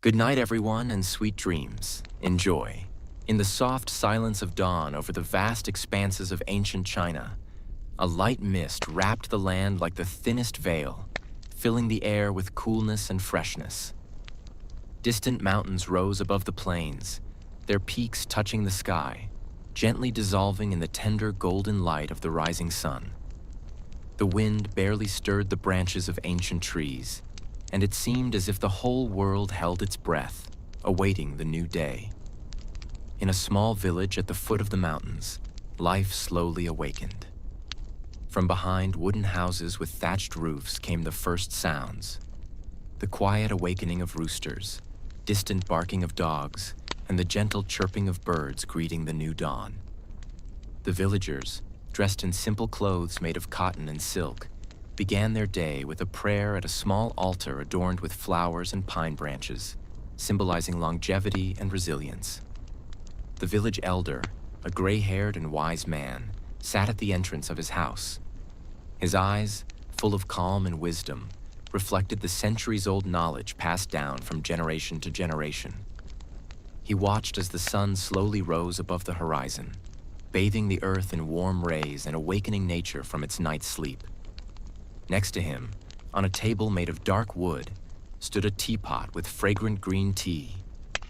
Good night, everyone, and sweet dreams. Enjoy. In the soft silence of dawn over the vast expanses of ancient China, a light mist wrapped the land like the thinnest veil, filling the air with coolness and freshness. Distant mountains rose above the plains, their peaks touching the sky, gently dissolving in the tender golden light of the rising sun. The wind barely stirred the branches of ancient trees, and it seemed as if the whole world held its breath, awaiting the new day. In a small village at the foot of the mountains, life slowly awakened. From behind wooden houses with thatched roofs came the first sounds. The quiet awakening of roosters, distant barking of dogs, and the gentle chirping of birds greeting the new dawn. The villagers, dressed in simple clothes made of cotton and silk, began their day with a prayer at a small altar adorned with flowers and pine branches, symbolizing longevity and resilience. The village elder, a gray-haired and wise man, sat at the entrance of his house. His eyes, full of calm and wisdom, reflected the centuries-old knowledge passed down from generation to generation. He watched as the sun slowly rose above the horizon, bathing the earth in warm rays and awakening nature from its night sleep. Next to him, on a table made of dark wood, stood a teapot with fragrant green tea,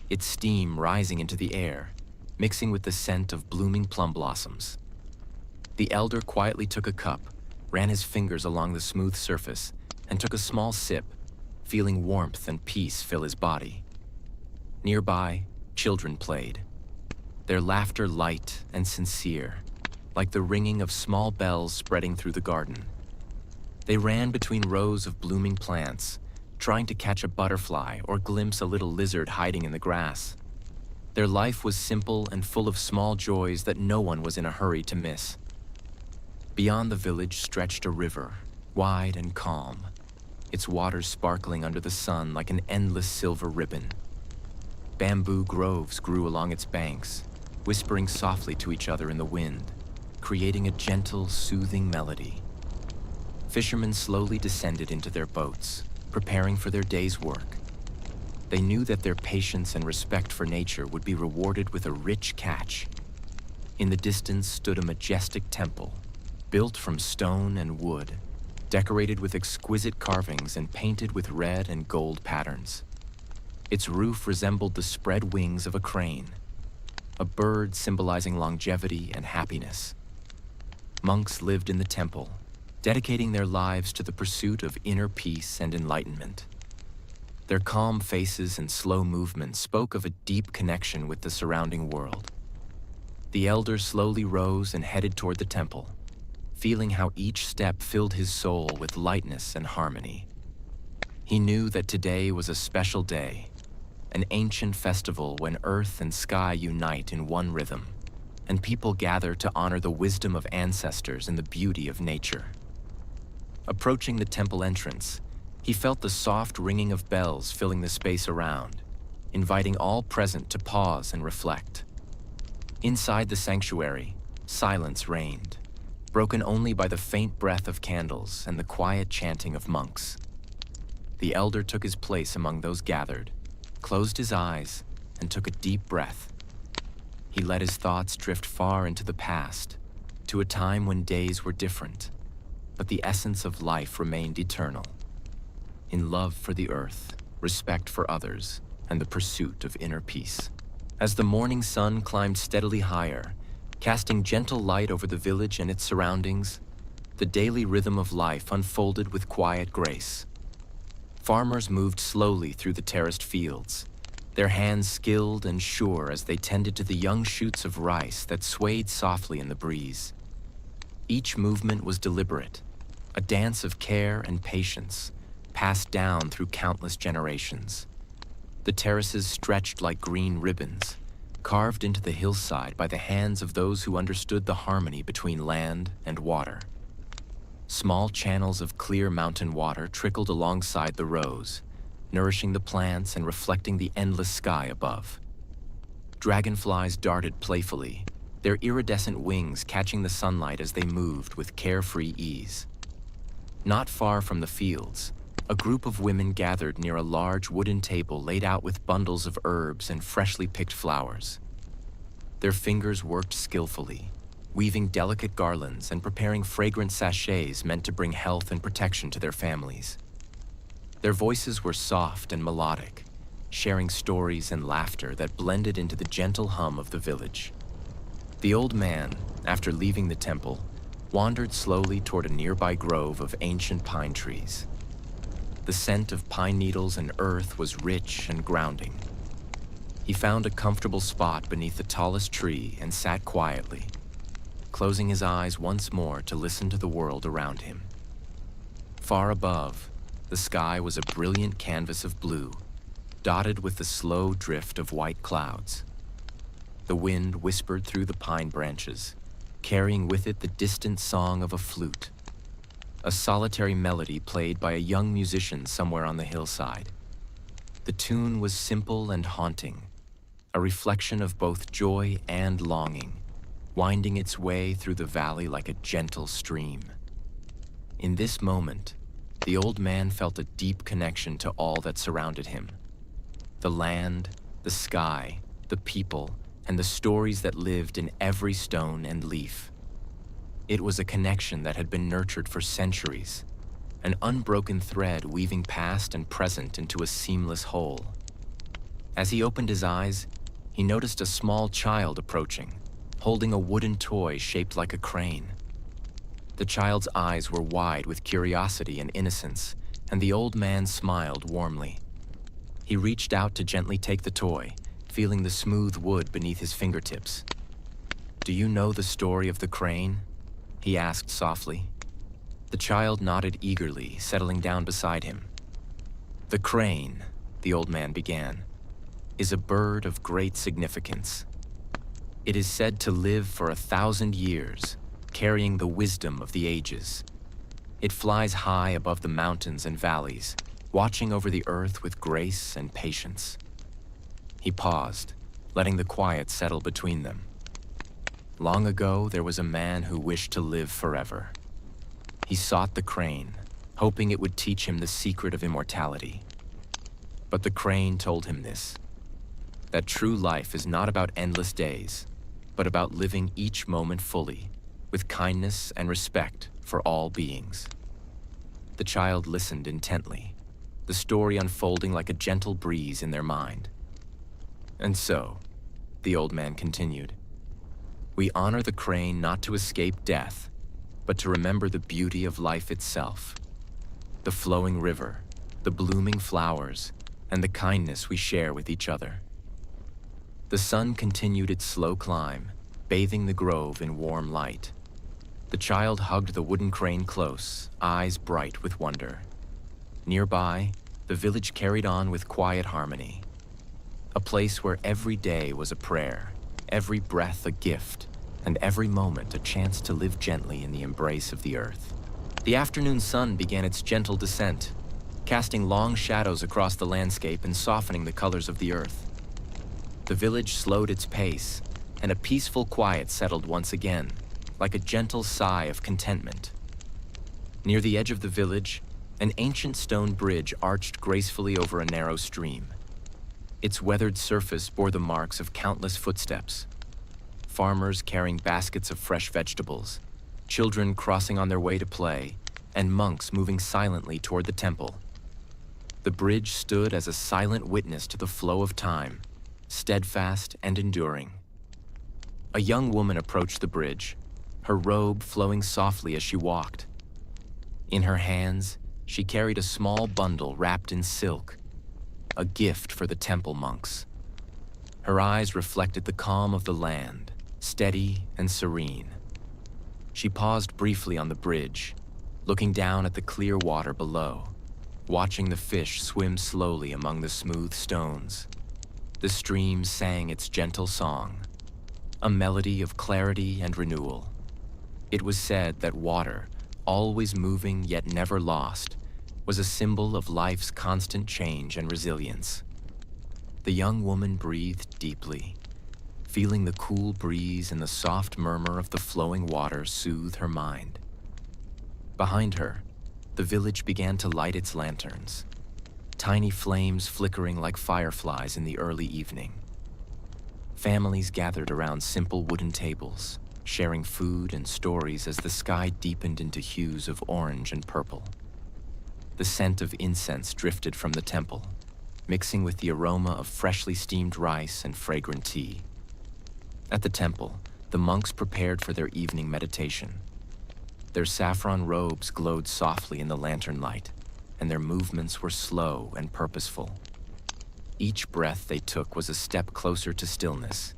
its steam rising into the air, mixing with the scent of blooming plum blossoms. The elder quietly took a cup, ran his fingers along the smooth surface, and took a small sip, feeling warmth and peace fill his body. Nearby, children played, their laughter light and sincere, like the ringing of small bells spreading through the garden. They ran between rows of blooming plants, trying to catch a butterfly or glimpse a little lizard hiding in the grass. Their life was simple and full of small joys that no one was in a hurry to miss. Beyond the village stretched a river, wide and calm, its waters sparkling under the sun like an endless silver ribbon. Bamboo groves grew along its banks, whispering softly to each other in the wind, creating a gentle, soothing melody. Fishermen slowly descended into their boats, preparing for their day's work. They knew that their patience and respect for nature would be rewarded with a rich catch. In the distance stood a majestic temple, built from stone and wood, decorated with exquisite carvings and painted with red and gold patterns. Its roof resembled the spread wings of a crane, a bird symbolizing longevity and happiness. Monks lived in the temple, dedicating their lives to the pursuit of inner peace and enlightenment. Their calm faces and slow movements spoke of a deep connection with the surrounding world. The elder slowly rose and headed toward the temple, feeling how each step filled his soul with lightness and harmony. He knew that today was a special day, an ancient festival when earth and sky unite in one rhythm, and people gather to honor the wisdom of ancestors and the beauty of nature. Approaching the temple entrance, he felt the soft ringing of bells filling the space around, inviting all present to pause and reflect. Inside the sanctuary, silence reigned, broken only by the faint breath of candles and the quiet chanting of monks. The elder took his place among those gathered, closed his eyes, and took a deep breath. He let his thoughts drift far into the past, to a time when days were different, but the essence of life remained eternal, in love for the earth, respect for others, and the pursuit of inner peace. As the morning sun climbed steadily higher, casting gentle light over the village and its surroundings, the daily rhythm of life unfolded with quiet grace. Farmers moved slowly through the terraced fields, their hands skilled and sure as they tended to the young shoots of rice that swayed softly in the breeze. Each movement was deliberate, a dance of care and patience, passed down through countless generations. The terraces stretched like green ribbons, carved into the hillside by the hands of those who understood the harmony between land and water. Small channels of clear mountain water trickled alongside the rows, nourishing the plants and reflecting the endless sky above. Dragonflies darted playfully, their iridescent wings catching the sunlight as they moved with carefree ease. Not far from the fields, A group of women gathered near a large wooden table laid out with bundles of herbs and freshly picked flowers. Their fingers worked skillfully, weaving delicate garlands and preparing fragrant sachets meant to bring health and protection to their families. Their voices were soft and melodic, sharing stories and laughter that blended into the gentle hum of the village. The old man, after leaving the temple, wandered slowly toward a nearby grove of ancient pine trees. The scent of pine needles and earth was rich and grounding. He found a comfortable spot beneath the tallest tree and sat quietly, closing his eyes once more to listen to the world around him. Far above, the sky was a brilliant canvas of blue, dotted with the slow drift of white clouds. The wind whispered through the pine branches, carrying with it the distant song of a flute, a solitary melody played by a young musician somewhere on the hillside. The tune was simple and haunting, a reflection of both joy and longing, winding its way through the valley like a gentle stream. In this moment, the old man felt a deep connection to all that surrounded him. The land, the sky, the people, and the stories that lived in every stone and leaf. It was a connection that had been nurtured for centuries, an unbroken thread weaving past and present into a seamless whole. As he opened his eyes, he noticed a small child approaching, holding a wooden toy shaped like a crane. The child's eyes were wide with curiosity and innocence, and the old man smiled warmly. He reached out to gently take the toy, feeling the smooth wood beneath his fingertips. "Do you know the story of the crane?" he asked softly. The child nodded eagerly, settling down beside him. "The crane," the old man began, "is a bird of great significance. It is said to live for 1,000 years, carrying the wisdom of the ages. It flies high above the mountains and valleys, watching over the earth with grace and patience." He paused, letting the quiet settle between them. Long ago, there was a man who wished to live forever. He sought the crane, hoping it would teach him the secret of immortality. But the crane told him this: that true life is not about endless days, but about living each moment fully, with kindness and respect for all beings. The child listened intently, the story unfolding like a gentle breeze in their mind. "And so," the old man continued, "we honor the crane not to escape death, but to remember the beauty of life itself. The flowing river, the blooming flowers, and the kindness we share with each other." The sun continued its slow climb, bathing the grove in warm light. The child hugged the wooden crane close, eyes bright with wonder. Nearby, the village carried on with quiet harmony. A place where every day was a prayer, every breath a gift, and every moment a chance to live gently in the embrace of the earth. The afternoon sun began its gentle descent, casting long shadows across the landscape and softening the colors of the earth. The village slowed its pace, and a peaceful quiet settled once again, like a gentle sigh of contentment. Near the edge of the village, an ancient stone bridge arched gracefully over a narrow stream. Its weathered surface bore the marks of countless footsteps. Farmers carrying baskets of fresh vegetables, children crossing on their way to play, and monks moving silently toward the temple. The bridge stood as a silent witness to the flow of time, steadfast and enduring. A young woman approached the bridge, her robe flowing softly as she walked. In her hands, she carried a small bundle wrapped in silk, a gift for the temple monks. Her eyes reflected the calm of the land, steady and serene. She paused briefly on the bridge, looking down at the clear water below, watching the fish swim slowly among the smooth stones. The stream sang its gentle song, a melody of clarity and renewal. It was said that water, always moving yet never lost, was a symbol of life's constant change and resilience. The young woman breathed deeply, feeling the cool breeze and the soft murmur of the flowing water soothe her mind. Behind her, the village began to light its lanterns, tiny flames flickering like fireflies in the early evening. Families gathered around simple wooden tables, sharing food and stories as the sky deepened into hues of orange and purple. The scent of incense drifted from the temple, mixing with the aroma of freshly steamed rice and fragrant tea. At the temple, the monks prepared for their evening meditation. Their saffron robes glowed softly in the lantern light, and their movements were slow and purposeful. Each breath they took was a step closer to stillness,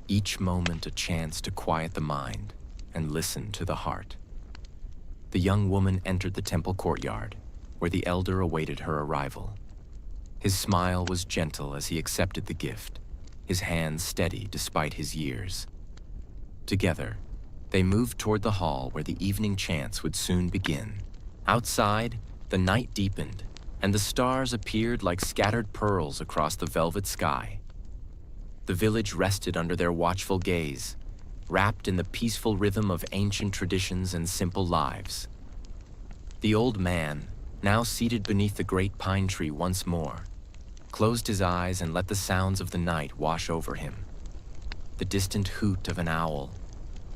each moment a chance to quiet the mind and listen to the heart. The young woman entered the temple courtyard, where the elder awaited her arrival. His smile was gentle as he accepted the gift, his hands steady despite his years. Together, they moved toward the hall where the evening chants would soon begin. Outside, the night deepened, and the stars appeared like scattered pearls across the velvet sky. The village rested under their watchful gaze, wrapped in the peaceful rhythm of ancient traditions and simple lives. The old man, now seated beneath the great pine tree once more, closed his eyes and let the sounds of the night wash over him. The distant hoot of an owl,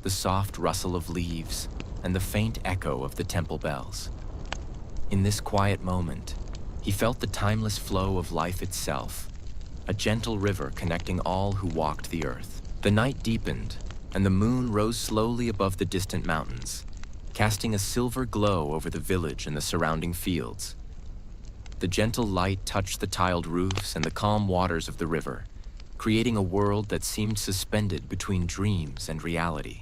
the soft rustle of leaves, and the faint echo of the temple bells. In this quiet moment, he felt the timeless flow of life itself, a gentle river connecting all who walked the earth. The night deepened, and the moon rose slowly above the distant mountains, casting a silver glow over the village and the surrounding fields. The gentle light touched the tiled roofs and the calm waters of the river, creating a world that seemed suspended between dreams and reality.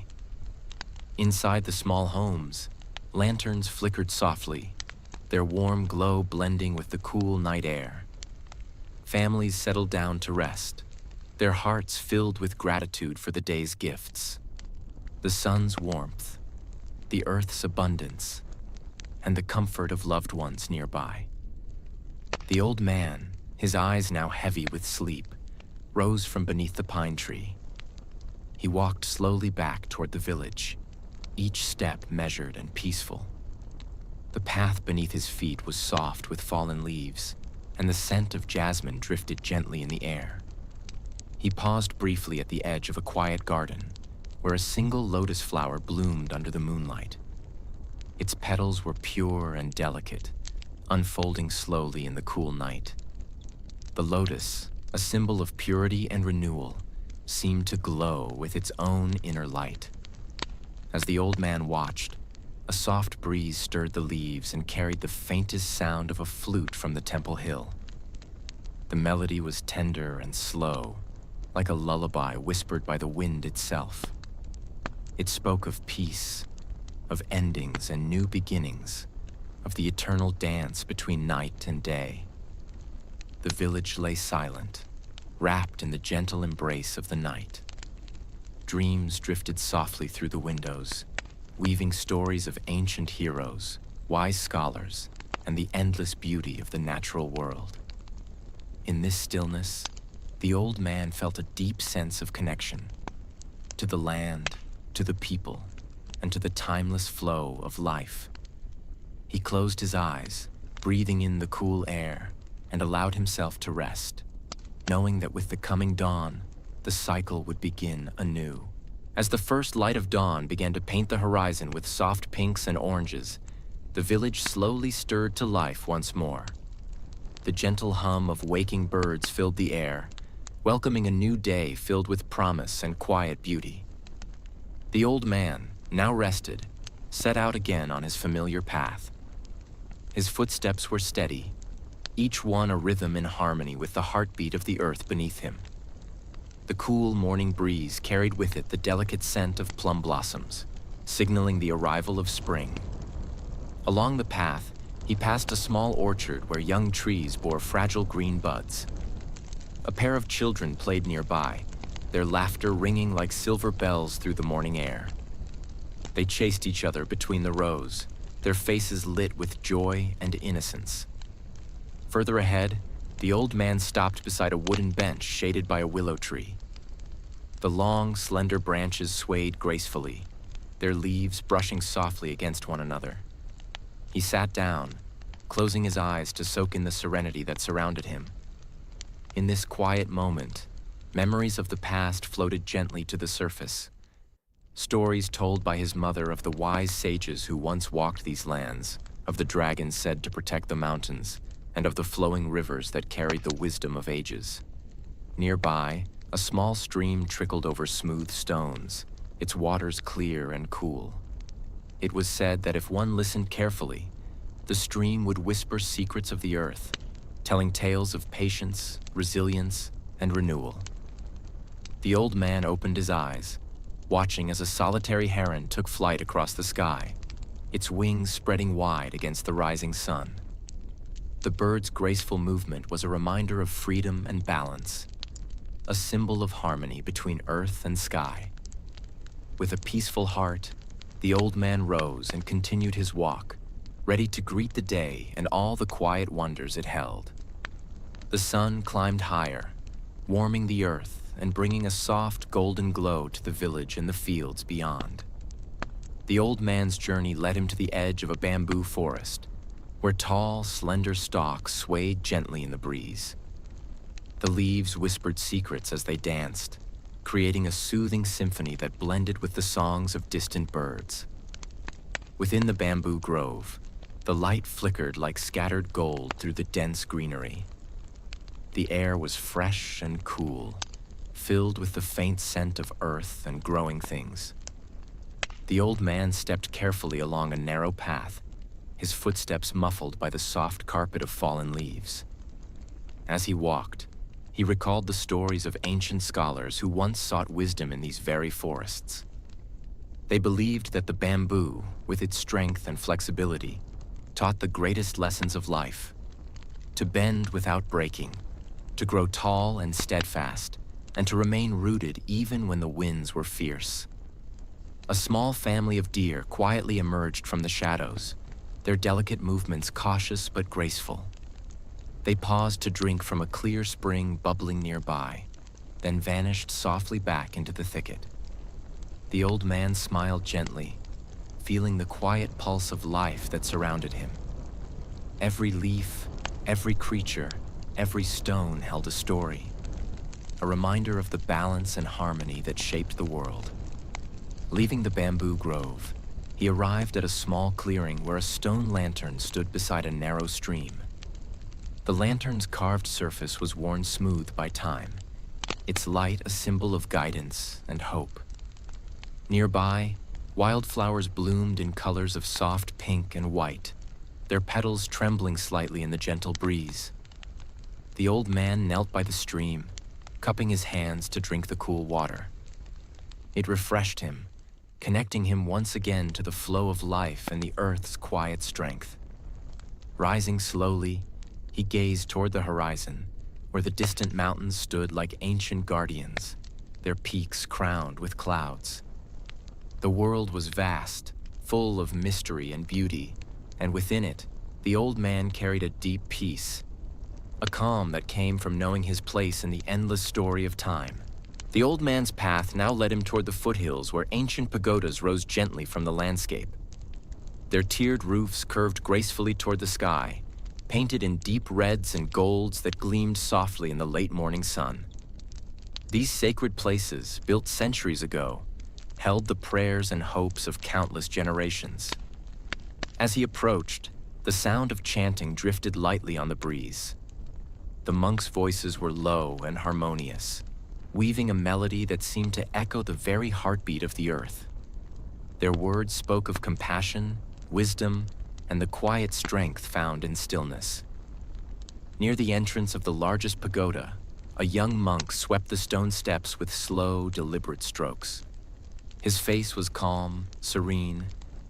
Inside the small homes, lanterns flickered softly, their warm glow blending with the cool night air. Families settled down to rest, their hearts filled with gratitude for the day's gifts. The sun's warmth, the earth's abundance, and the comfort of loved ones nearby. The old man, his eyes now heavy with sleep, rose from beneath the pine tree. He walked slowly back toward the village, each step measured and peaceful. The path beneath his feet was soft with fallen leaves, and the scent of jasmine drifted gently in the air. He paused briefly at the edge of a quiet garden, where a single lotus flower bloomed under the moonlight. Its petals were pure and delicate, unfolding slowly in the cool night. The lotus, a symbol of purity and renewal, seemed to glow with its own inner light. As the old man watched, a soft breeze stirred the leaves and carried the faintest sound of a flute from the temple hill. The melody was tender and slow, like a lullaby whispered by the wind itself. It spoke of peace, of endings and new beginnings, of the eternal dance between night and day. The village lay silent, wrapped in the gentle embrace of the night. Dreams drifted softly through the windows, weaving stories of ancient heroes, wise scholars, and the endless beauty of the natural world. In this stillness, the old man felt a deep sense of connection to the land, to the people, and to the timeless flow of life. He closed his eyes, breathing in the cool air, and allowed himself to rest, knowing that with the coming dawn, the cycle would begin anew. As the first light of dawn began to paint the horizon with soft pinks and oranges, the village slowly stirred to life once more. The gentle hum of waking birds filled the air, welcoming a new day filled with promise and quiet beauty. The old man, now rested, set out again on his familiar path. His footsteps were steady, each one a rhythm in harmony with the heartbeat of the earth beneath him. The cool morning breeze carried with it the delicate scent of plum blossoms, signaling the arrival of spring. Along the path, he passed a small orchard where young trees bore fragile green buds. A pair of children played nearby, their laughter ringing like silver bells through the morning air. They chased each other between the rows, their faces lit with joy and innocence. Further ahead, the old man stopped beside a wooden bench shaded by a willow tree. The long, slender branches swayed gracefully, their leaves brushing softly against one another. He sat down, closing his eyes to soak in the serenity that surrounded him. In this quiet moment, memories of the past floated gently to the surface. Stories told by his mother of the wise sages who once walked these lands, of the dragons said to protect the mountains, and of the flowing rivers that carried the wisdom of ages. Nearby, a small stream trickled over smooth stones, its waters clear and cool. It was said that if one listened carefully, the stream would whisper secrets of the earth, telling tales of patience, resilience, and renewal. The old man opened his eyes, watching as a solitary heron took flight across the sky, its wings spreading wide against the rising sun. The bird's graceful movement was a reminder of freedom and balance, a symbol of harmony between earth and sky. With a peaceful heart, the old man rose and continued his walk, ready to greet the day and all the quiet wonders it held. The sun climbed higher, warming the earth and bringing a soft golden glow to the village and the fields beyond. The old man's journey led him to the edge of a bamboo forest, where tall, slender stalks swayed gently in the breeze. The leaves whispered secrets as they danced, creating a soothing symphony that blended with the songs of distant birds. Within the bamboo grove, the light flickered like scattered gold through the dense greenery. The air was fresh and cool, filled with the faint scent of earth and growing things. The old man stepped carefully along a narrow path, his footsteps muffled by the soft carpet of fallen leaves. As he walked, he recalled the stories of ancient scholars who once sought wisdom in these very forests. They believed that the bamboo, with its strength and flexibility, taught the greatest lessons of life: to bend without breaking, to grow tall and steadfast, and to remain rooted even when the winds were fierce. A small family of deer quietly emerged from the shadows, their delicate movements cautious but graceful. They paused to drink from a clear spring bubbling nearby, then vanished softly back into the thicket. The old man smiled gently, feeling the quiet pulse of life that surrounded him. Every leaf, every creature, every stone held a story, a reminder of the balance and harmony that shaped the world. Leaving the bamboo grove, he arrived at a small clearing where a stone lantern stood beside a narrow stream. The lantern's carved surface was worn smooth by time, its light a symbol of guidance and hope. Nearby, wildflowers bloomed in colors of soft pink and white, their petals trembling slightly in the gentle breeze. The old man knelt by the stream, cupping his hands to drink the cool water. It refreshed him, connecting him once again to the flow of life and the earth's quiet strength. Rising slowly, he gazed toward the horizon, where the distant mountains stood like ancient guardians, their peaks crowned with clouds. The world was vast, full of mystery and beauty, and within it, the old man carried a deep peace, a calm that came from knowing his place in the endless story of time. The old man's path now led him toward the foothills where ancient pagodas rose gently from the landscape. Their tiered roofs curved gracefully toward the sky, painted in deep reds and golds that gleamed softly in the late morning sun. These sacred places, built centuries ago, held the prayers and hopes of countless generations. As he approached, the sound of chanting drifted lightly on the breeze. The monks' voices were low and harmonious, weaving a melody that seemed to echo the very heartbeat of the earth. Their words spoke of compassion, wisdom, and the quiet strength found in stillness. Near the entrance of the largest pagoda, a young monk swept the stone steps with slow, deliberate strokes. His face was calm, serene,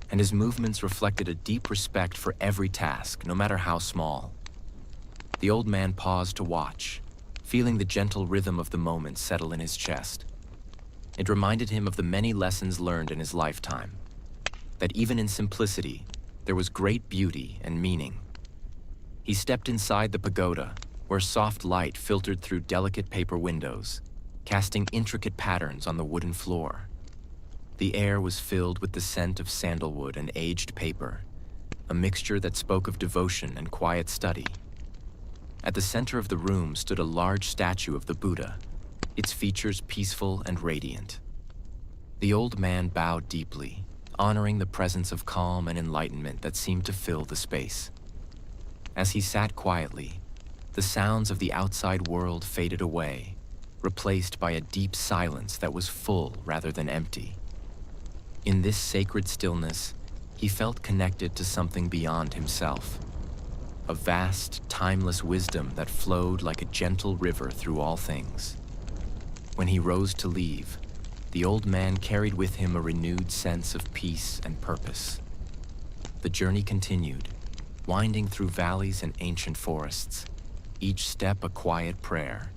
and his movements reflected a deep respect for every task, no matter how small. The old man paused to watch, feeling the gentle rhythm of the moment settle in his chest. It reminded him of the many lessons learned in his lifetime, that even in simplicity, there was great beauty and meaning. He stepped inside the pagoda, where soft light filtered through delicate paper windows, casting intricate patterns on the wooden floor. The air was filled with the scent of sandalwood and aged paper, a mixture that spoke of devotion and quiet study. At the center of the room stood a large statue of the Buddha, its features peaceful and radiant. The old man bowed deeply, honoring the presence of calm and enlightenment that seemed to fill the space. As he sat quietly, the sounds of the outside world faded away, replaced by a deep silence that was full rather than empty. In this sacred stillness, he felt connected to something beyond himself, a vast, timeless wisdom that flowed like a gentle river through all things. When he rose to leave, the old man carried with him a renewed sense of peace and purpose. The journey continued, winding through valleys and ancient forests, each step a quiet prayer,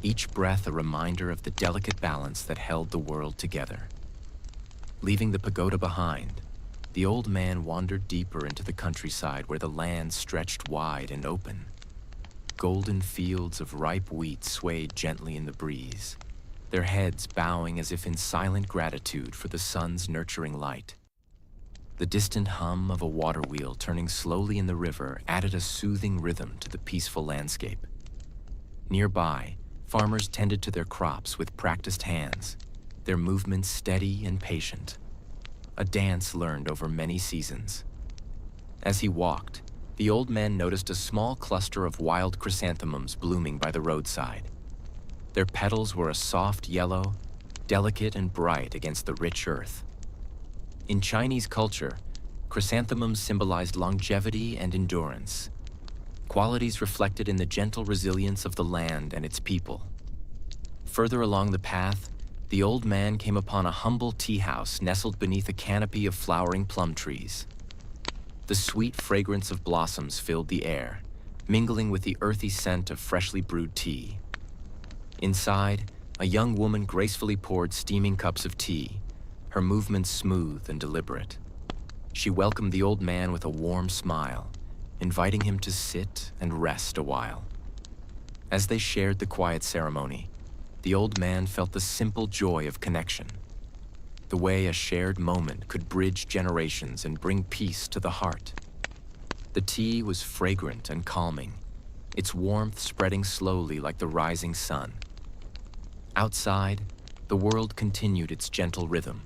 each breath a reminder of the delicate balance that held the world together. Leaving the pagoda behind, the old man wandered deeper into the countryside where the land stretched wide and open. Golden fields of ripe wheat swayed gently in the breeze, their heads bowing as if in silent gratitude for the sun's nurturing light. The distant hum of a water wheel turning slowly in the river added a soothing rhythm to the peaceful landscape. Nearby, farmers tended to their crops with practiced hands, their movements steady and patient, a dance learned over many seasons. As he walked, the old man noticed a small cluster of wild chrysanthemums blooming by the roadside. Their petals were a soft yellow, delicate and bright against the rich earth. In Chinese culture, chrysanthemums symbolized longevity and endurance, qualities reflected in the gentle resilience of the land and its people. Further along the path, the old man came upon a humble tea house nestled beneath a canopy of flowering plum trees. The sweet fragrance of blossoms filled the air, mingling with the earthy scent of freshly brewed tea. Inside, a young woman gracefully poured steaming cups of tea, her movements smooth and deliberate. She welcomed the old man with a warm smile, inviting him to sit and rest a while. As they shared the quiet ceremony, the old man felt the simple joy of connection, the way a shared moment could bridge generations and bring peace to the heart. The tea was fragrant and calming, its warmth spreading slowly like the rising sun. Outside, the world continued its gentle rhythm.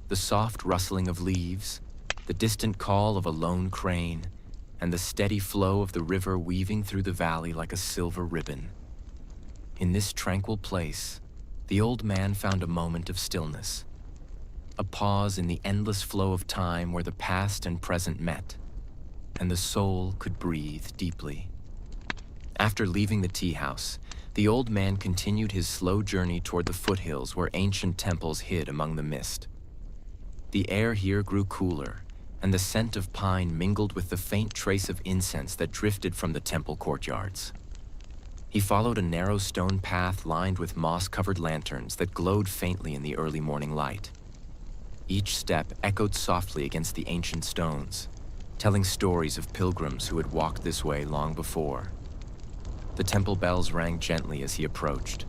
The soft rustling of leaves, the distant call of a lone crane, and the steady flow of the river weaving through the valley like a silver ribbon. In this tranquil place, the old man found a moment of stillness, a pause in the endless flow of time where the past and present met, and the soul could breathe deeply. After leaving the tea house, the old man continued his slow journey toward the foothills where ancient temples hid among the mist. The air here grew cooler, and the scent of pine mingled with the faint trace of incense that drifted from the temple courtyards. He followed a narrow stone path lined with moss-covered lanterns that glowed faintly in the early morning light. Each step echoed softly against the ancient stones, telling stories of pilgrims who had walked this way long before. The temple bells rang gently as he approached,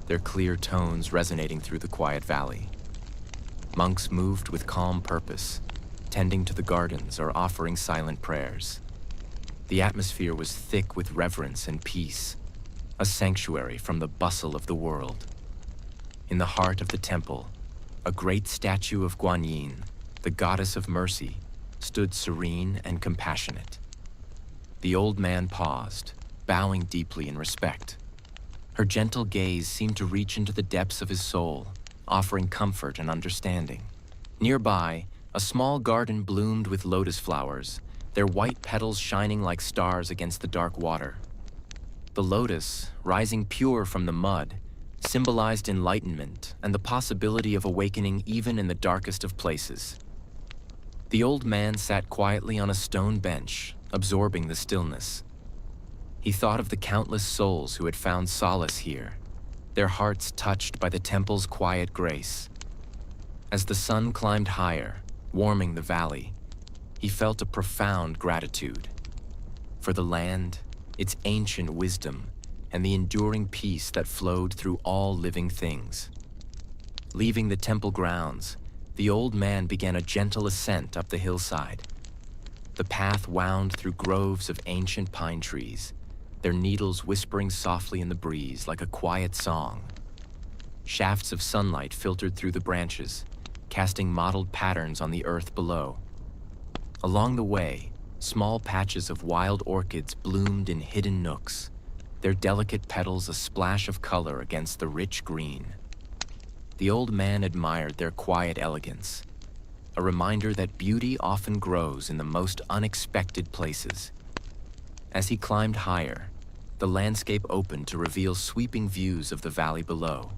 their clear tones resonating through the quiet valley. Monks moved with calm purpose, tending to the gardens or offering silent prayers. The atmosphere was thick with reverence and peace, a sanctuary from the bustle of the world. In the heart of the temple, a great statue of Guanyin, the goddess of mercy, stood serene and compassionate. The old man paused, bowing deeply in respect. Her gentle gaze seemed to reach into the depths of his soul, offering comfort and understanding. Nearby, a small garden bloomed with lotus flowers, their white petals shining like stars against the dark water. The lotus, rising pure from the mud, symbolized enlightenment and the possibility of awakening even in the darkest of places. The old man sat quietly on a stone bench, absorbing the stillness. He thought of the countless souls who had found solace here, their hearts touched by the temple's quiet grace. As the sun climbed higher, warming the valley, he felt a profound gratitude for the land, its ancient wisdom, and the enduring peace that flowed through all living things. Leaving the temple grounds, the old man began a gentle ascent up the hillside. The path wound through groves of ancient pine trees, their needles whispering softly in the breeze like a quiet song. Shafts of sunlight filtered through the branches, casting mottled patterns on the earth below. Along the way, small patches of wild orchids bloomed in hidden nooks, their delicate petals a splash of color against the rich green. The old man admired their quiet elegance, a reminder that beauty often grows in the most unexpected places. As he climbed higher, the landscape opened to reveal sweeping views of the valley below,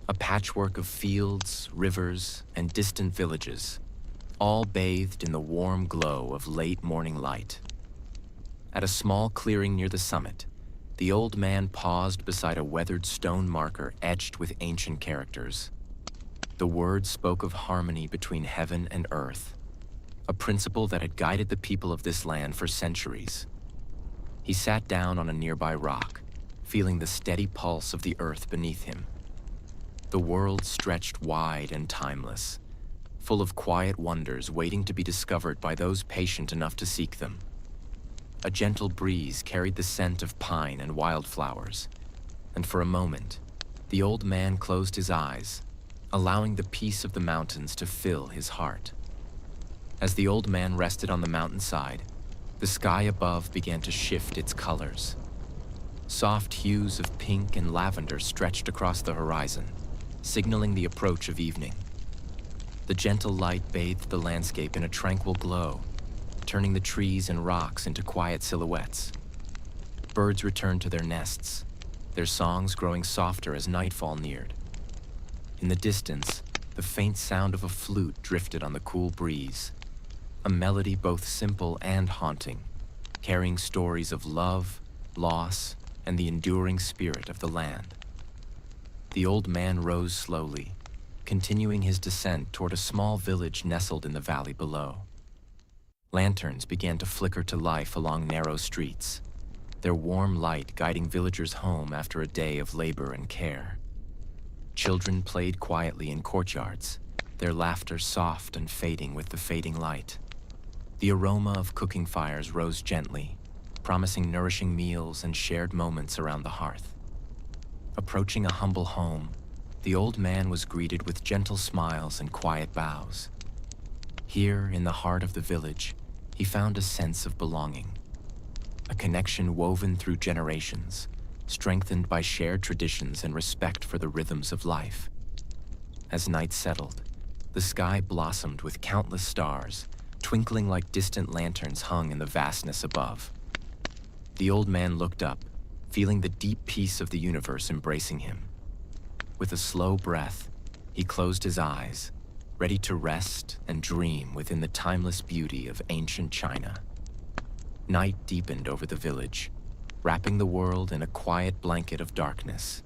a patchwork of fields, rivers, and distant villages, all bathed in the warm glow of late morning light. At a small clearing near the summit, the old man paused beside a weathered stone marker etched with ancient characters. The words spoke of harmony between heaven and earth, a principle that had guided the people of this land for centuries. He sat down on a nearby rock, feeling the steady pulse of the earth beneath him. The world stretched wide and timeless, full of quiet wonders waiting to be discovered by those patient enough to seek them. A gentle breeze carried the scent of pine and wildflowers, and for a moment, the old man closed his eyes, allowing the peace of the mountains to fill his heart. As the old man rested on the mountainside, the sky above began to shift its colors. Soft hues of pink and lavender stretched across the horizon, signaling the approach of evening. The gentle light bathed the landscape in a tranquil glow, turning the trees and rocks into quiet silhouettes. Birds returned to their nests, their songs growing softer as nightfall neared. In the distance, the faint sound of a flute drifted on the cool breeze, a melody both simple and haunting, carrying stories of love, loss, and the enduring spirit of the land. The old man rose slowly, continuing his descent toward a small village nestled in the valley below. Lanterns began to flicker to life along narrow streets, their warm light guiding villagers home after a day of labor and care. Children played quietly in courtyards, their laughter soft and fading with the fading light. The aroma of cooking fires rose gently, promising nourishing meals and shared moments around the hearth. Approaching a humble home, the old man was greeted with gentle smiles and quiet bows. Here, in the heart of the village, he found a sense of belonging, a connection woven through generations, strengthened by shared traditions and respect for the rhythms of life. As night settled, the sky blossomed with countless stars, twinkling like distant lanterns hung in the vastness above. The old man looked up, feeling the deep peace of the universe embracing him. With a slow breath, he closed his eyes, ready to rest and dream within the timeless beauty of ancient China. Night deepened over the village, wrapping the world in a quiet blanket of darkness.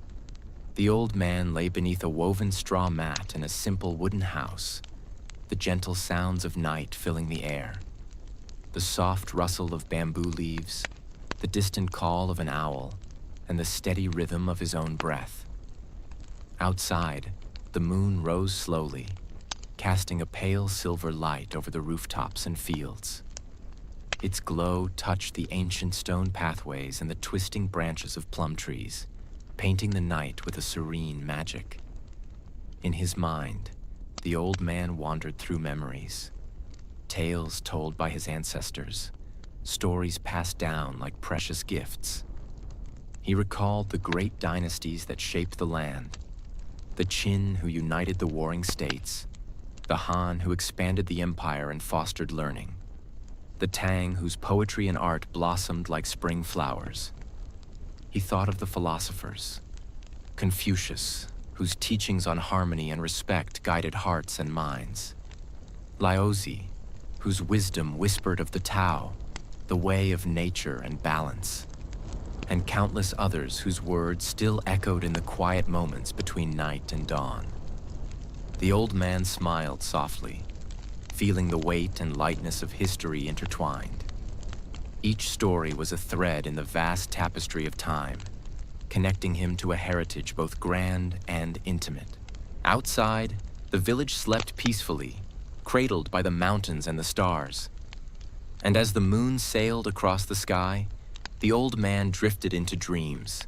The old man lay beneath a woven straw mat in a simple wooden house, the gentle sounds of night filling the air. The soft rustle of bamboo leaves, the distant call of an owl, and the steady rhythm of his own breath. Outside, the moon rose slowly, casting a pale silver light over the rooftops and fields. Its glow touched the ancient stone pathways and the twisting branches of plum trees, painting the night with a serene magic. In his mind, the old man wandered through memories, tales told by his ancestors, stories passed down like precious gifts. He recalled the great dynasties that shaped the land, the Qin who united the warring states, the Han who expanded the empire and fostered learning, the Tang whose poetry and art blossomed like spring flowers. He thought of the philosophers, Confucius, whose teachings on harmony and respect guided hearts and minds, Laozi, whose wisdom whispered of the Tao, the way of nature and balance, and countless others whose words still echoed in the quiet moments between night and dawn. The old man smiled softly, feeling the weight and lightness of history intertwined. Each story was a thread in the vast tapestry of time, connecting him to a heritage both grand and intimate. Outside, the village slept peacefully, cradled by the mountains and the stars. And as the moon sailed across the sky, the old man drifted into dreams.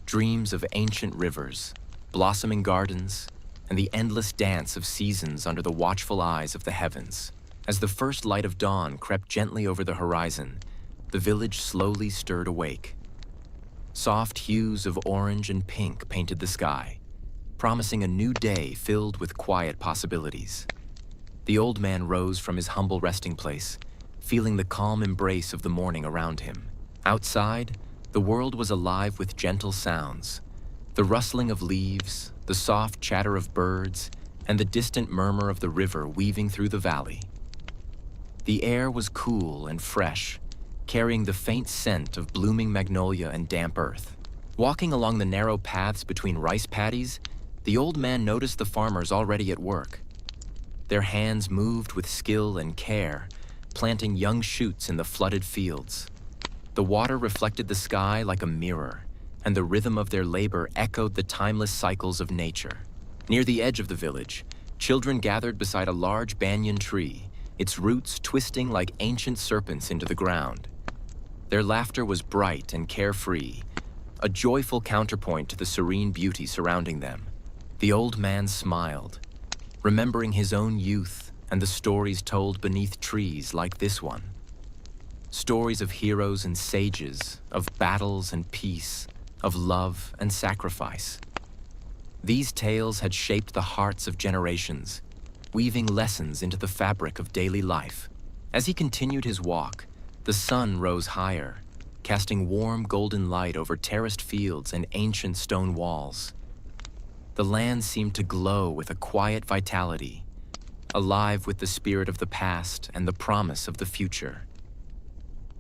Dreams of ancient rivers, blossoming gardens, and the endless dance of seasons under the watchful eyes of the heavens. As the first light of dawn crept gently over the horizon, the village slowly stirred awake. Soft hues of orange and pink painted the sky, promising a new day filled with quiet possibilities. The old man rose from his humble resting place, feeling the calm embrace of the morning around him. Outside, the world was alive with gentle sounds, the rustling of leaves, the soft chatter of birds, and the distant murmur of the river weaving through the valley. The air was cool and fresh, carrying the faint scent of blooming magnolia and damp earth. Walking along the narrow paths between rice paddies, the old man noticed the farmers already at work. Their hands moved with skill and care, planting young shoots in the flooded fields. The water reflected the sky like a mirror, and the rhythm of their labor echoed the timeless cycles of nature. Near the edge of the village, children gathered beside a large banyan tree, its roots twisting like ancient serpents into the ground. Their laughter was bright and carefree, a joyful counterpoint to the serene beauty surrounding them. The old man smiled, remembering his own youth and the stories told beneath trees like this one. Stories of heroes and sages, of battles and peace, of love and sacrifice. These tales had shaped the hearts of generations, weaving lessons into the fabric of daily life. As he continued his walk, the sun rose higher, casting warm golden light over terraced fields and ancient stone walls. The land seemed to glow with a quiet vitality, alive with the spirit of the past and the promise of the future.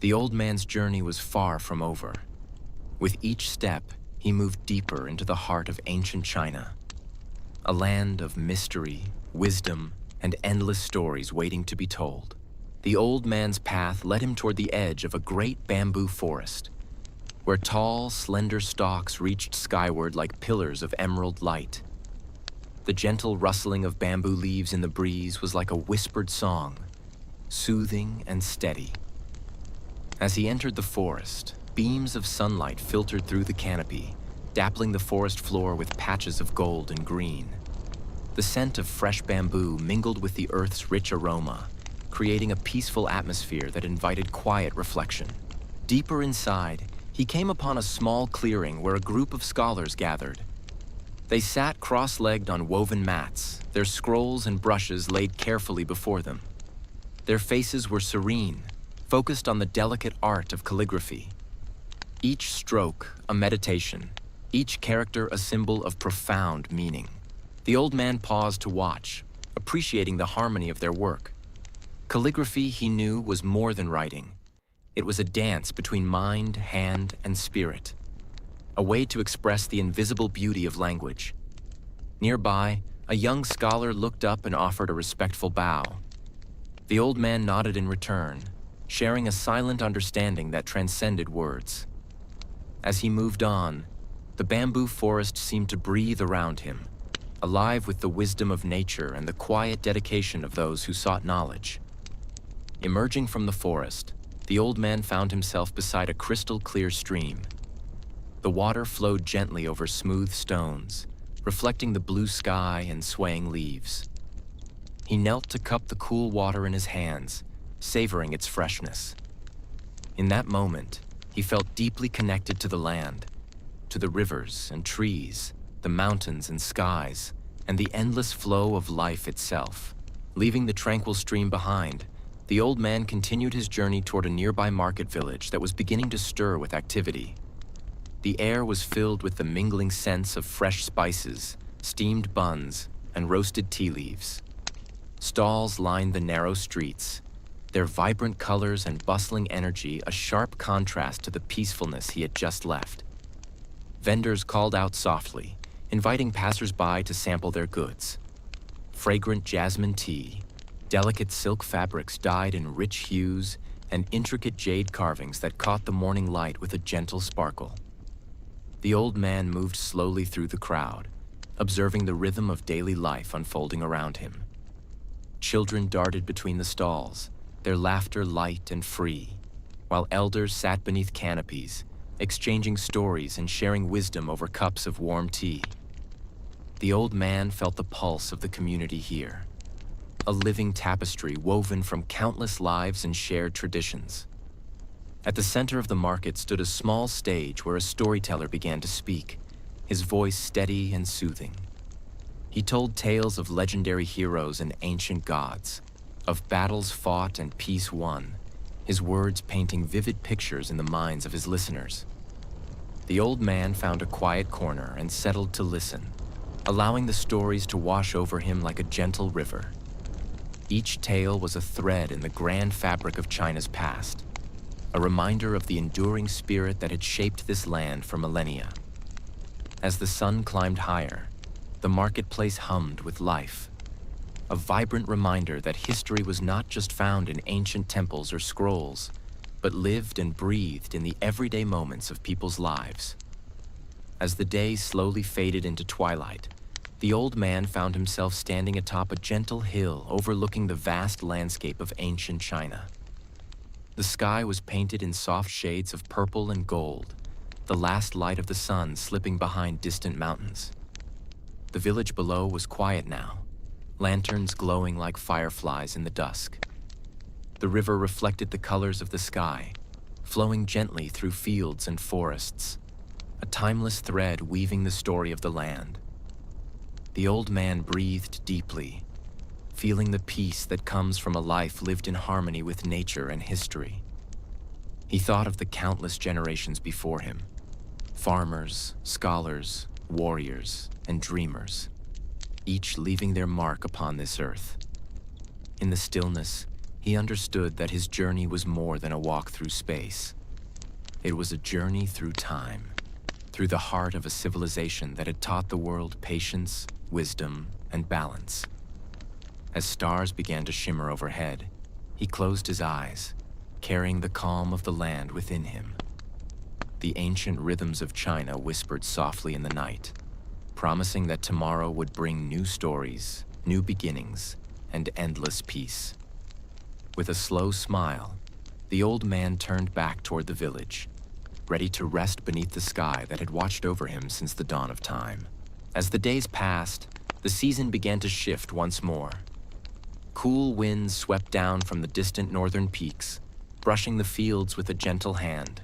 The old man's journey was far from over. With each step, he moved deeper into the heart of ancient China, a land of mystery, wisdom, and endless stories waiting to be told. The old man's path led him toward the edge of a great bamboo forest, where tall, slender stalks reached skyward like pillars of emerald light. The gentle rustling of bamboo leaves in the breeze was like a whispered song, soothing and steady. As he entered the forest, beams of sunlight filtered through the canopy, dappling the forest floor with patches of gold and green. The scent of fresh bamboo mingled with the earth's rich aroma, creating a peaceful atmosphere that invited quiet reflection. Deeper inside, he came upon a small clearing where a group of scholars gathered. They sat cross-legged on woven mats, their scrolls and brushes laid carefully before them. Their faces were serene, focused on the delicate art of calligraphy. Each stroke a meditation, each character a symbol of profound meaning. The old man paused to watch, appreciating the harmony of their work. Calligraphy, he knew, was more than writing. It was a dance between mind, hand, and spirit, a way to express the invisible beauty of language. Nearby, a young scholar looked up and offered a respectful bow. The old man nodded in return, sharing a silent understanding that transcended words. As he moved on, the bamboo forest seemed to breathe around him, alive with the wisdom of nature and the quiet dedication of those who sought knowledge. Emerging from the forest, the old man found himself beside a crystal-clear stream. The water flowed gently over smooth stones, reflecting the blue sky and swaying leaves. He knelt to cup the cool water in his hands, savoring its freshness. In that moment, he felt deeply connected to the land, to the rivers and trees, the mountains and skies, and the endless flow of life itself. Leaving the tranquil stream behind, the old man continued his journey toward a nearby market village that was beginning to stir with activity. The air was filled with the mingling scents of fresh spices, steamed buns, and roasted tea leaves. Stalls lined the narrow streets, their vibrant colors and bustling energy a sharp contrast to the peacefulness he had just left. Vendors called out softly, inviting passers-by to sample their goods. Fragrant jasmine tea, delicate silk fabrics dyed in rich hues, and intricate jade carvings that caught the morning light with a gentle sparkle. The old man moved slowly through the crowd, observing the rhythm of daily life unfolding around him. Children darted between the stalls, their laughter light and free, while elders sat beneath canopies, exchanging stories and sharing wisdom over cups of warm tea. The old man felt the pulse of the community here, a living tapestry woven from countless lives and shared traditions. At the center of the market stood a small stage where a storyteller began to speak, his voice steady and soothing. He told tales of legendary heroes and ancient gods, of battles fought and peace won, his words painting vivid pictures in the minds of his listeners. The old man found a quiet corner and settled to listen, allowing the stories to wash over him like a gentle river. Each tale was a thread in the grand fabric of China's past, a reminder of the enduring spirit that had shaped this land for millennia. As the sun climbed higher, the marketplace hummed with life, a vibrant reminder that history was not just found in ancient temples or scrolls, but lived and breathed in the everyday moments of people's lives. As the day slowly faded into twilight, the old man found himself standing atop a gentle hill overlooking the vast landscape of ancient China. The sky was painted in soft shades of purple and gold, the last light of the sun slipping behind distant mountains. The village below was quiet now, lanterns glowing like fireflies in the dusk. The river reflected the colors of the sky, flowing gently through fields and forests, a timeless thread weaving the story of the land. The old man breathed deeply, feeling the peace that comes from a life lived in harmony with nature and history. He thought of the countless generations before him, farmers, scholars, warriors, and dreamers, each leaving their mark upon this earth. In the stillness, he understood that his journey was more than a walk through space. It was a journey through time, through the heart of a civilization that had taught the world patience, wisdom, and balance. As stars began to shimmer overhead, he closed his eyes, carrying the calm of the land within him. The ancient rhythms of China whispered softly in the night, promising that tomorrow would bring new stories, new beginnings, and endless peace. With a slow smile, the old man turned back toward the village, ready to rest beneath the sky that had watched over him since the dawn of time. As the days passed, the season began to shift once more. Cool winds swept down from the distant northern peaks, brushing the fields with a gentle hand.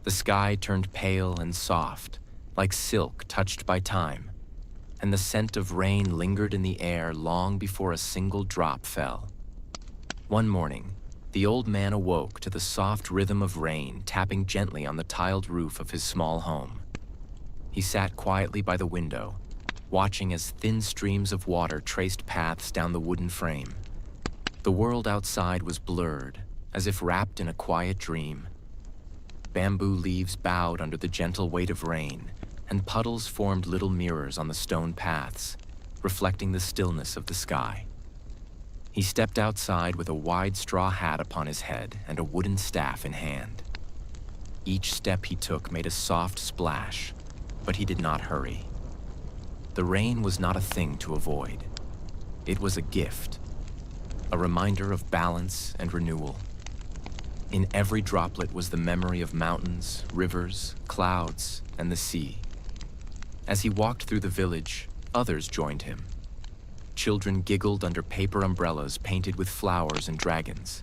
The sky turned pale and soft, like silk touched by time, and the scent of rain lingered in the air long before a single drop fell. One morning, the old man awoke to the soft rhythm of rain tapping gently on the tiled roof of his small home. He sat quietly by the window, watching as thin streams of water traced paths down the wooden frame. The world outside was blurred, as if wrapped in a quiet dream. Bamboo leaves bowed under the gentle weight of rain, and puddles formed little mirrors on the stone paths, reflecting the stillness of the sky. He stepped outside with a wide straw hat upon his head and a wooden staff in hand. Each step he took made a soft splash, but he did not hurry. The rain was not a thing to avoid. It was a gift, a reminder of balance and renewal. In every droplet was the memory of mountains, rivers, clouds, and the sea. As he walked through the village, others joined him. Children giggled under paper umbrellas painted with flowers and dragons.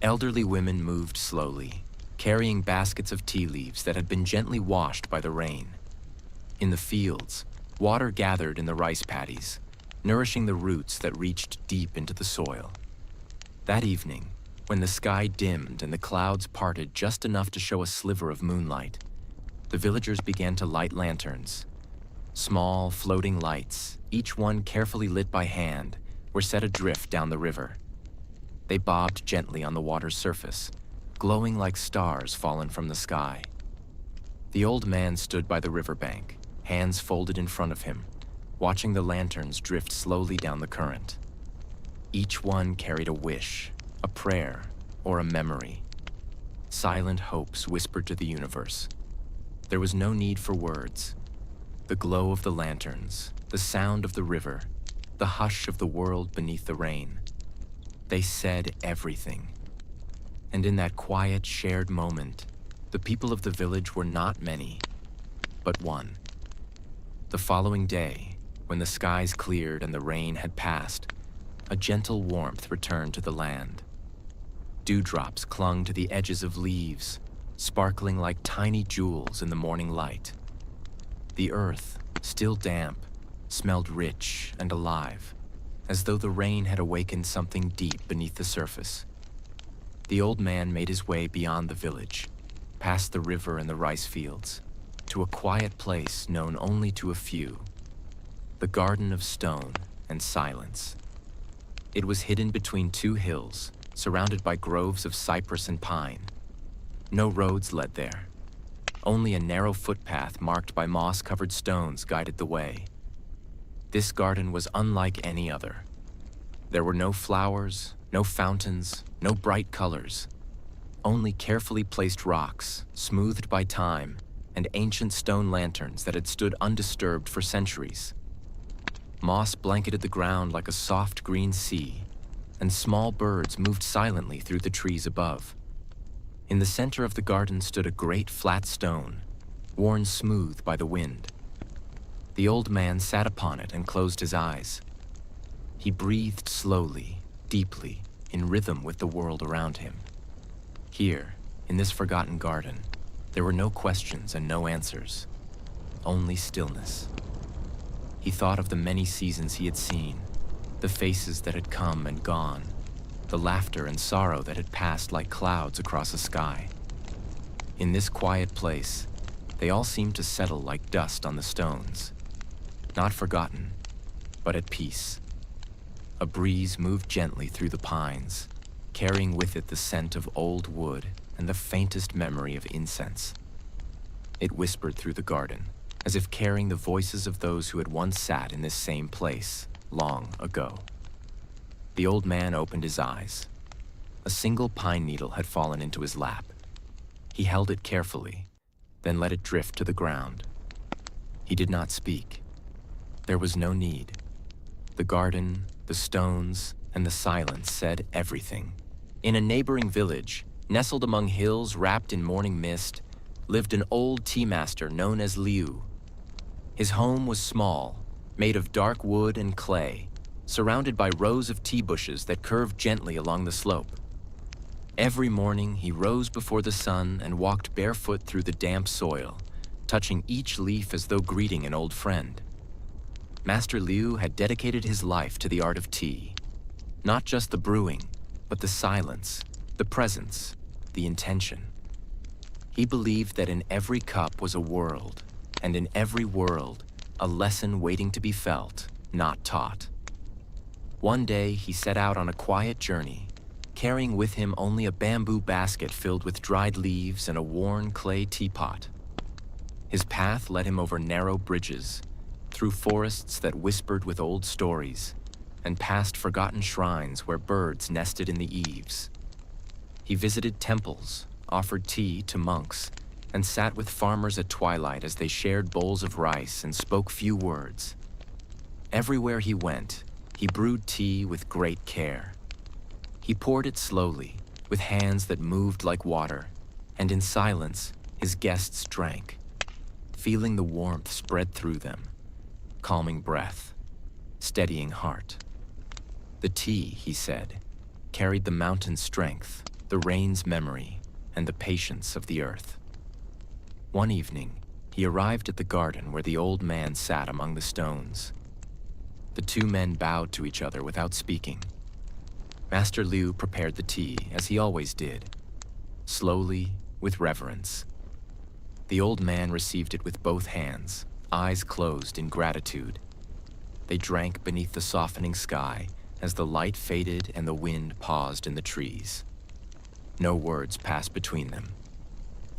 Elderly women moved slowly, carrying baskets of tea leaves that had been gently washed by the rain. In the fields, water gathered in the rice paddies, nourishing the roots that reached deep into the soil. That evening, when the sky dimmed and the clouds parted just enough to show a sliver of moonlight, the villagers began to light lanterns. Small, floating lights, each one carefully lit by hand, were set adrift down the river. They bobbed gently on the water's surface, glowing like stars fallen from the sky. The old man stood by the riverbank, hands folded in front of him, watching the lanterns drift slowly down the current. Each one carried a wish, a prayer, or a memory. Silent hopes whispered to the universe. There was no need for words. The glow of the lanterns, the sound of the river, the hush of the world beneath the rain. They said everything. And in that quiet, shared moment, the people of the village were not many, but one. The following day, when the skies cleared and the rain had passed, a gentle warmth returned to the land. Dewdrops clung to the edges of leaves, sparkling like tiny jewels in the morning light. The earth, still damp, smelled rich and alive, as though the rain had awakened something deep beneath the surface. The old man made his way beyond the village, past the river and the rice fields, to a quiet place known only to a few, the Garden of Stone and Silence. It was hidden between two hills, surrounded by groves of cypress and pine. No roads led there. Only a narrow footpath marked by moss-covered stones guided the way. This garden was unlike any other. There were no flowers, no fountains, no bright colors. Only carefully placed rocks, smoothed by time, and ancient stone lanterns that had stood undisturbed for centuries. Moss blanketed the ground like a soft green sea, and small birds moved silently through the trees above. In the center of the garden stood a great flat stone, worn smooth by the wind. The old man sat upon it and closed his eyes. He breathed slowly, deeply, in rhythm with the world around him. Here, in this forgotten garden, there were no questions and no answers, only stillness. He thought of the many seasons he had seen, the faces that had come and gone, the laughter and sorrow that had passed like clouds across a sky. In this quiet place, they all seemed to settle like dust on the stones, not forgotten, but at peace. A breeze moved gently through the pines, carrying with it the scent of old wood and the faintest memory of incense. It whispered through the garden, as if carrying the voices of those who had once sat in this same place, long ago. The old man opened his eyes. A single pine needle had fallen into his lap. He held it carefully, then let it drift to the ground. He did not speak. There was no need. The garden, the stones, and the silence said everything. In a neighboring village, nestled among hills wrapped in morning mist, lived an old tea master known as Liu. His home was small, made of dark wood and clay, surrounded by rows of tea bushes that curved gently along the slope. Every morning, he rose before the sun and walked barefoot through the damp soil, touching each leaf as though greeting an old friend. Master Liu had dedicated his life to the art of tea, not just the brewing, but the silence, the presence, the intention. He believed that in every cup was a world, and in every world, a lesson waiting to be felt, not taught. One day, he set out on a quiet journey, carrying with him only a bamboo basket filled with dried leaves and a worn clay teapot. His path led him over narrow bridges, through forests that whispered with old stories, and past forgotten shrines where birds nested in the eaves. He visited temples, offered tea to monks, and sat with farmers at twilight as they shared bowls of rice and spoke few words. Everywhere he went, he brewed tea with great care. He poured it slowly, with hands that moved like water, and in silence, his guests drank, feeling the warmth spread through them, calming breath, steadying heart. The tea, he said, carried the mountain's strength, the rain's memory, and the patience of the earth. One evening, he arrived at the garden where the old man sat among the stones. The two men bowed to each other without speaking. Master Liu prepared the tea, as he always did, slowly, with reverence. The old man received it with both hands, eyes closed in gratitude. They drank beneath the softening sky as the light faded and the wind paused in the trees. No words passed between them.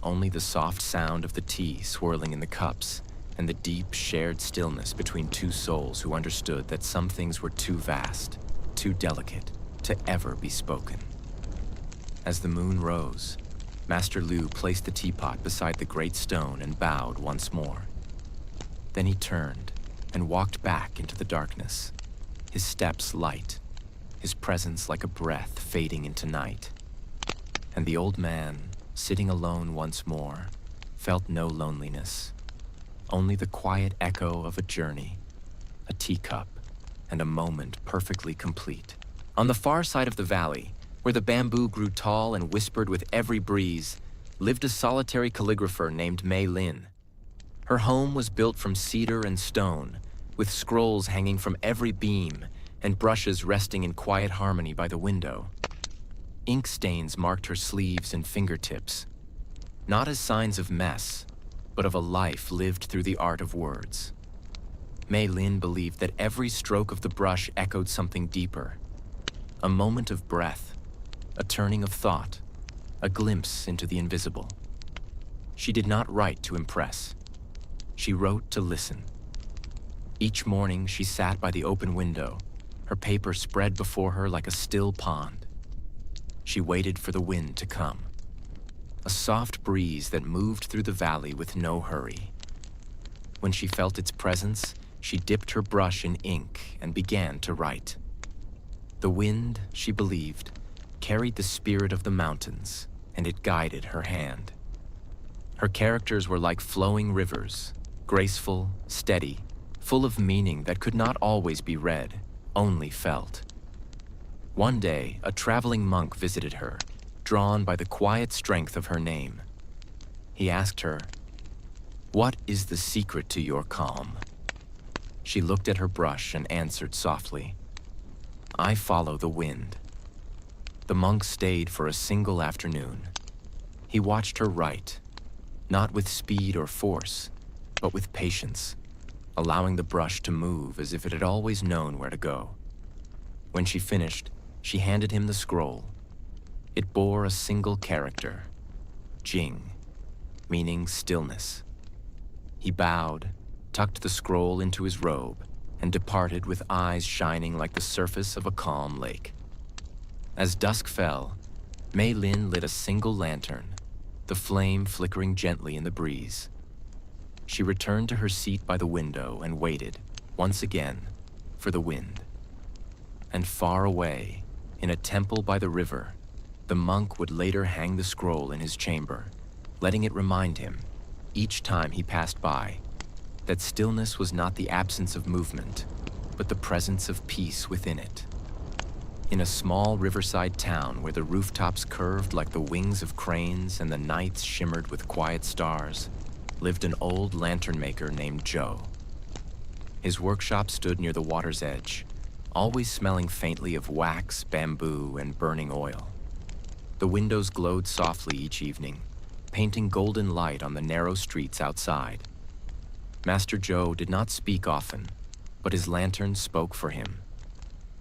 Only the soft sound of the tea swirling in the cups and the deep shared stillness between two souls who understood that some things were too vast, too delicate, to ever be spoken. As the moon rose, Master Liu placed the teapot beside the great stone and bowed once more. Then he turned and walked back into the darkness, his steps light, his presence like a breath fading into night. And the old man, sitting alone once more, felt no loneliness, only the quiet echo of a journey, a teacup, and a moment perfectly complete. On the far side of the valley, where the bamboo grew tall and whispered with every breeze, lived a solitary calligrapher named Mei Lin. Her home was built from cedar and stone, with scrolls hanging from every beam and brushes resting in quiet harmony by the window. Ink stains marked her sleeves and fingertips, not as signs of mess, but of a life lived through the art of words. Mei Lin believed that every stroke of the brush echoed something deeper, a moment of breath, a turning of thought, a glimpse into the invisible. She did not write to impress. She wrote to listen. Each morning she sat by the open window, her paper spread before her like a still pond. She waited for the wind to come, a soft breeze that moved through the valley with no hurry. When she felt its presence, she dipped her brush in ink and began to write. The wind, she believed, carried the spirit of the mountains, and it guided her hand. Her characters were like flowing rivers, graceful, steady, full of meaning that could not always be read, only felt. One day, a traveling monk visited her, drawn by the quiet strength of her name. He asked her, "What is the secret to your calm?" She looked at her brush and answered softly, "I follow the wind." The monk stayed for a single afternoon. He watched her write, not with speed or force, but with patience, allowing the brush to move as if it had always known where to go. When she finished, she handed him the scroll. It bore a single character, Jing, meaning stillness. He bowed, tucked the scroll into his robe, and departed with eyes shining like the surface of a calm lake. As dusk fell, Mei Lin lit a single lantern, the flame flickering gently in the breeze. She returned to her seat by the window and waited, once again, for the wind. And far away, in a temple by the river, the monk would later hang the scroll in his chamber, letting it remind him, each time he passed by, that stillness was not the absence of movement, but the presence of peace within it. In a small riverside town where the rooftops curved like the wings of cranes and the nights shimmered with quiet stars, lived an old lantern maker named Zhou. His workshop stood near the water's edge, always smelling faintly of wax, bamboo, and burning oil. The windows glowed softly each evening, painting golden light on the narrow streets outside. Master Zhou did not speak often, but his lanterns spoke for him.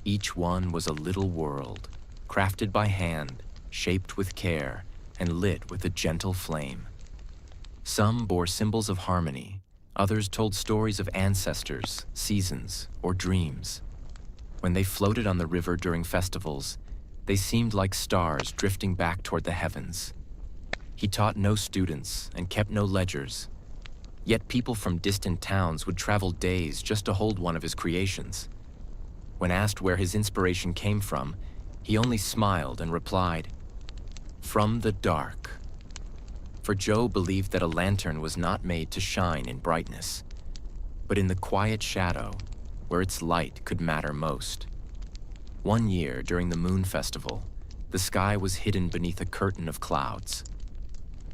Each one was a little world, crafted by hand, shaped with care, and lit with a gentle flame. Some bore symbols of harmony, others told stories of ancestors, seasons, or dreams. When they floated on the river during festivals, they seemed like stars drifting back toward the heavens. He taught no students and kept no ledgers, yet people from distant towns would travel days just to hold one of his creations. When asked where his inspiration came from, he only smiled and replied, "From the dark." For Zhou believed that a lantern was not made to shine in brightness, but in the quiet shadow, where its light could matter most. One year, during the Moon Festival, the sky was hidden beneath a curtain of clouds.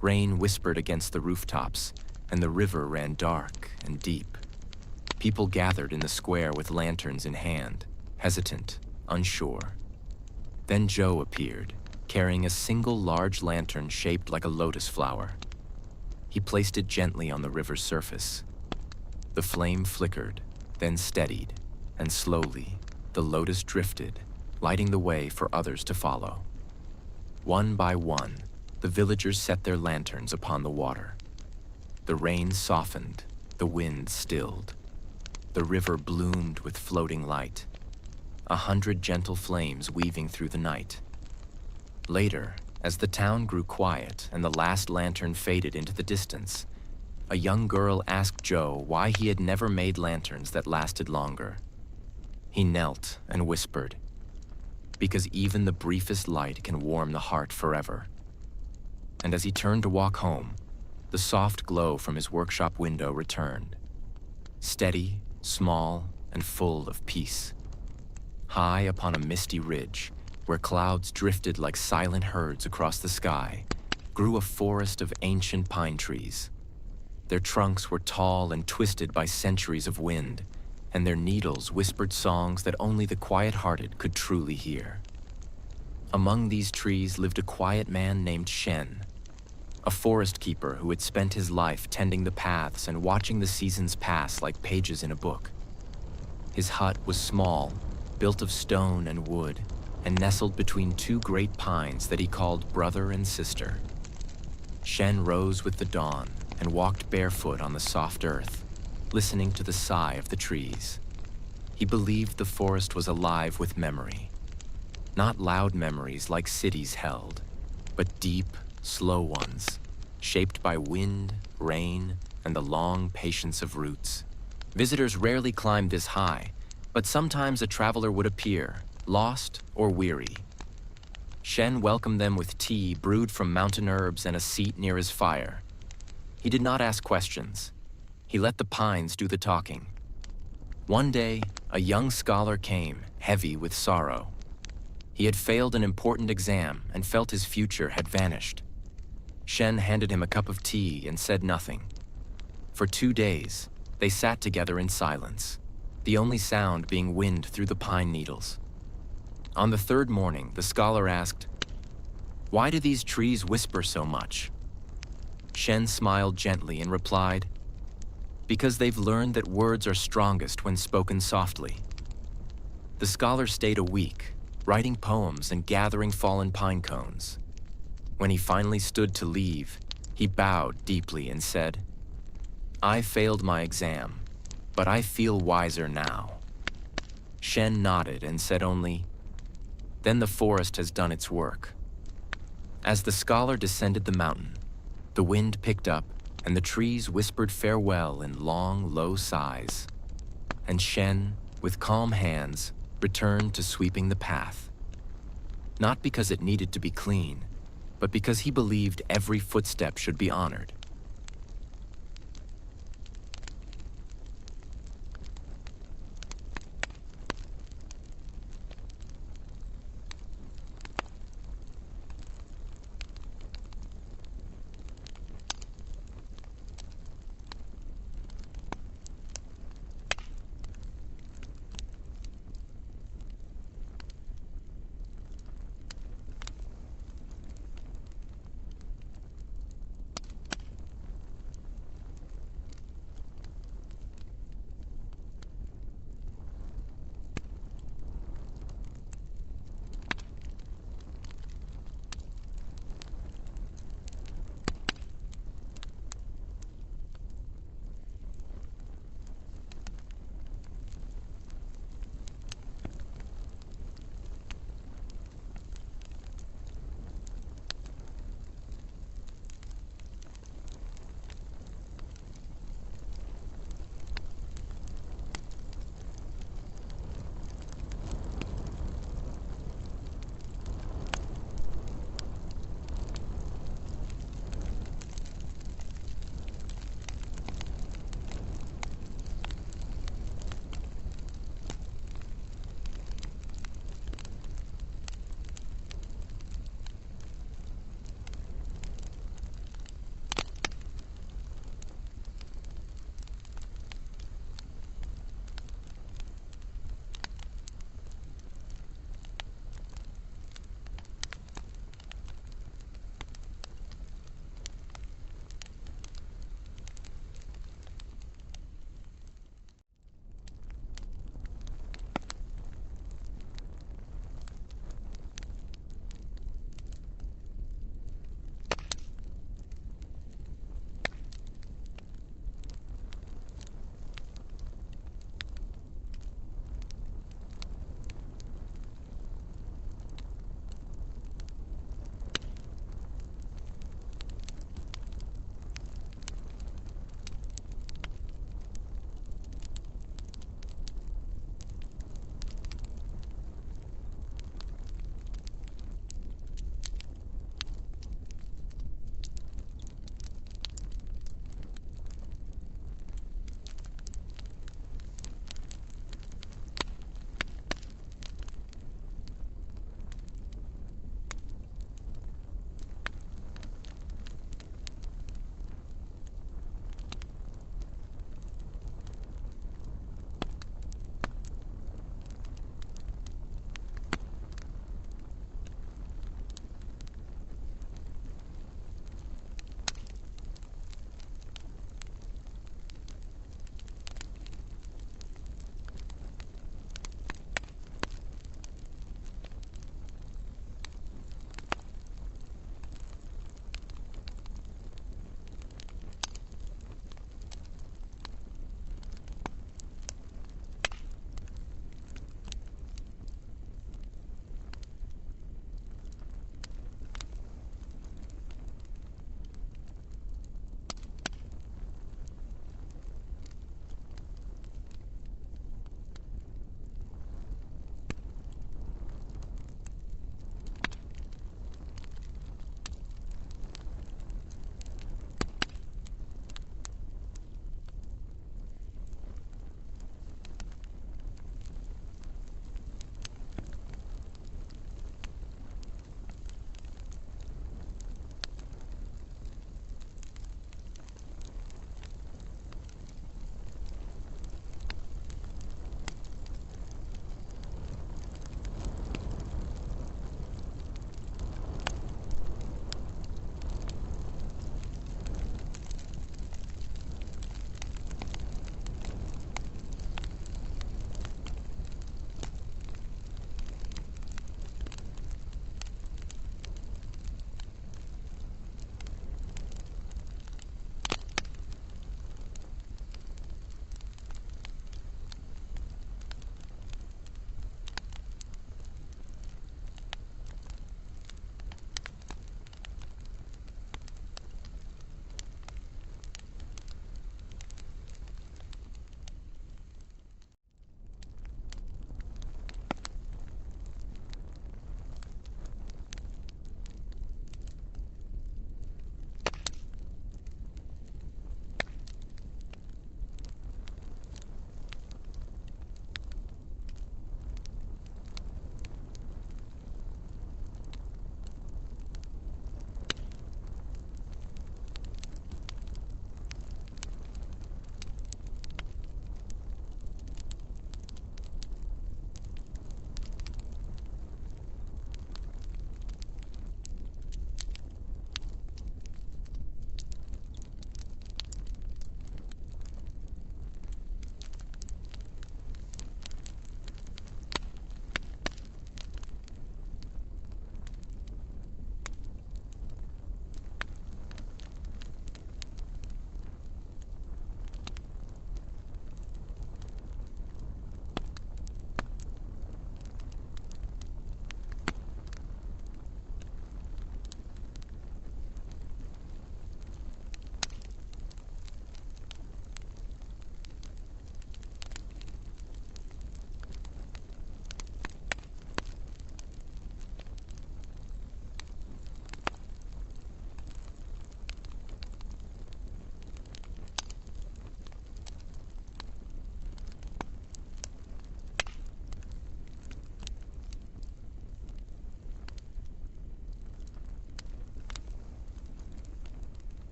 Rain whispered against the rooftops, and the river ran dark and deep. People gathered in the square with lanterns in hand, hesitant, unsure. Then Zhou appeared, carrying a single large lantern shaped like a lotus flower. He placed it gently on the river's surface. The flame flickered, then steadied, and slowly, the lotus drifted, lighting the way for others to follow. One by one, the villagers set their lanterns upon the water. The rain softened, the wind stilled. The river bloomed with floating light, 100 gentle flames weaving through the night. Later, as the town grew quiet and the last lantern faded into the distance, a young girl asked Zhou why he had never made lanterns that lasted longer. He knelt and whispered, because even the briefest light can warm the heart forever. And as he turned to walk home, the soft glow from his workshop window returned. Steady, small, and full of peace. High upon a misty ridge, where clouds drifted like silent herds across the sky, grew a forest of ancient pine trees. Their trunks were tall and twisted by centuries of wind, and their needles whispered songs that only the quiet-hearted could truly hear. Among these trees lived a quiet man named Shen, a forest keeper who had spent his life tending the paths and watching the seasons pass like pages in a book. His hut was small, built of stone and wood, and nestled between two great pines that he called brother and sister. Shen rose with the dawn and walked barefoot on the soft earth, listening to the sigh of the trees. He believed the forest was alive with memory. Not loud memories like cities held, but deep, slow ones, shaped by wind, rain, and the long patience of roots. Visitors rarely climbed this high, but sometimes a traveler would appear, lost or weary. Shen welcomed them with tea brewed from mountain herbs and a seat near his fire. He did not ask questions. He let the pines do the talking. One day, a young scholar came, heavy with sorrow. He had failed an important exam and felt his future had vanished. Shen handed him a cup of tea and said nothing. For 2 days, they sat together in silence, the only sound being wind through the pine needles. On the third morning, the scholar asked, "Why do these trees whisper so much?" Shen smiled gently and replied, "Because they've learned that words are strongest when spoken softly." The scholar stayed a week, writing poems and gathering fallen pine cones. When he finally stood to leave, he bowed deeply and said, "I failed my exam, but I feel wiser now." Shen nodded and said only, "Then the forest has done its work." As the scholar descended the mountain, the wind picked up and the trees whispered farewell in long, low sighs. And Shen, with calm hands, returned to sweeping the path. Not because it needed to be clean, but because he believed every footstep should be honored.